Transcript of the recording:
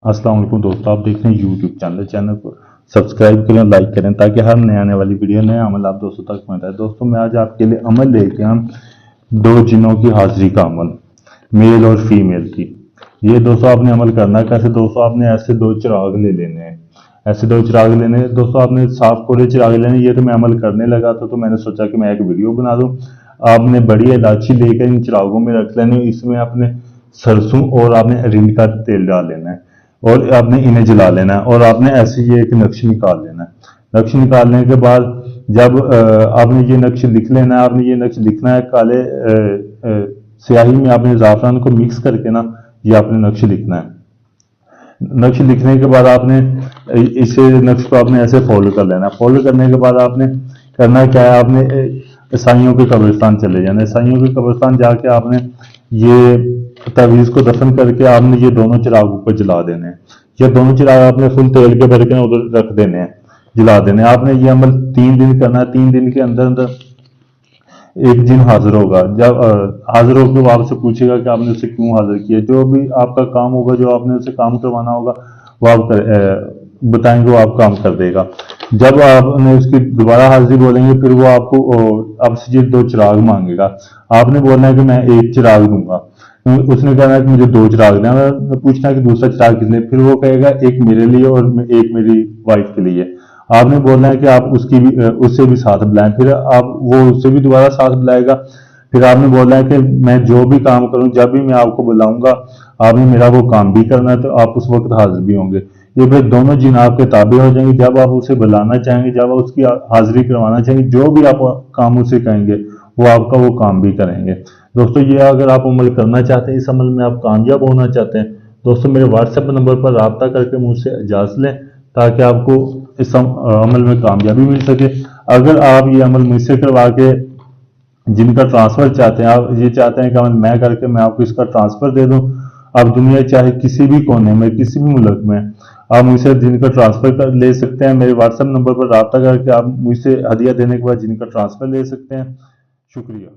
अस्सलाम वालेकुम दोस्तों, आप देख रहे हैं यूट्यूब चैनल को सब्सक्राइब करें, लाइक करें ताकि हर नए आने वाली वीडियो नया अमल आप दोस्तों तक पहुंचाए। दोस्तों मैं आज आपके लिए अमल लेके हम दो जिनों की हाजिरी का अमल, मेल और फीमेल की। ये दोस्तों आपने अमल करना है कैसे? दोस्तों आपने ऐसे दो चिराग ले लेने हैं, ऐसे दो चिराग लेने हैं दोस्तों। आपने साफ कोरे चिराग लेने। ये तो मैं अमल करने लगा तो मैंने सोचा कि मैं एक वीडियो बना दूं। आपने बड़ी इलायची लेकर इन चिरागों में रख लेनी। इसमें आपने सरसों और आपने अरिंड का तेल डाल लेना है और आपने इन्हें जला लेना है और आपने ऐसे ये एक नक्श निकाल लेना है। नक्श निकालने के बाद जब आपने ये नक्श लिख लेना है, आपने ये नक्श लिखना है काले स्याही में आपने ज़ाफ़रान को मिक्स करके ना ये आपने नक्श लिखना है। नक्श लिखने के बाद आपने इसे नक्श को आपने ऐसे फोल्ड कर लेना है। फोल्ड करने के बाद आपने करना क्या है, आपने ईसाइयों के कब्रिस्तान चले जाना है। ईसाइयों के कब्रिस्तान जाके आपने ये तावीज़ को दफन करके आपने ये दोनों चिरागों को जला देने हैं। ये दोनों चिराग आपने फुल तेल के भर के उधर रख देने हैं, जला देने हैं। आपने ये अमल 3 दिन करना है। 3 दिन के अंदर अंदर एक जिन हाजिर होगा। जब हाजिर होकर वो आपसे पूछेगा कि आपने उसे क्यों हाजिर किया। जो भी आपका काम होगा, जो आपने उसे काम करवाना होगा, वो आप बताएंगे, वो आप काम कर देगा। जब आपने उसकी दोबारा हाजिरी बोलेंगे फिर वो आपसे ये 2 चिराग मांगेगा। आपने बोलना है कि मैं 1 चिराग दूंगा। उसने कहना है कि मुझे 2 चिराग देना। पूछना है कि दूसरा चिराग किस लिए? फिर वो कहेगा एक मेरे लिए और एक मेरी वाइफ के लिए। आपने बोलना है कि आप उससे भी साथ बुलाएं। फिर वो उससे भी दोबारा साथ बुलाएगा। फिर आपने बोलना है कि मैं जो भी काम करूं, जब भी मैं आपको बुलाऊंगा आपने मेरा वो काम भी करना है, तो आप उस वक्त हाजिर भी होंगे। ये फिर दोनों जिन आपके ताबे हो जाएंगे। जब आप उसे बुलाना चाहेंगे, जब आप उसकी हाजिरी करवाना चाहेंगे, जो भी आप काम उसे कहेंगे वो आपका वो काम भी करेंगे। दोस्तों ये अगर आप अमल करना चाहते हैं, इस अमल में आप कामयाब होना चाहते हैं, दोस्तों मेरे व्हाट्सएप नंबर पर रब्ता करके मुझसे इजाज़त लें ताकि आपको इस अमल में कामयाबी मिल सके। अगर आप ये अमल मुझसे करवा के जिनका ट्रांसफ़र चाहते हैं, आप ये चाहते हैं कि अमल मैं करके मैं आपको इसका ट्रांसफ़र दे दूं, आप दुनिया चाहे किसी भी कोने में, किसी भी मुल्क में आप मुझसे जिनका ट्रांसफ़र ले सकते हैं। मेरे व्हाट्सएप नंबर पर रब्ता करके आप मुझसे हदिया देने के बाद जिनका ट्रांसफ़र ले सकते हैं। शुक्रिया।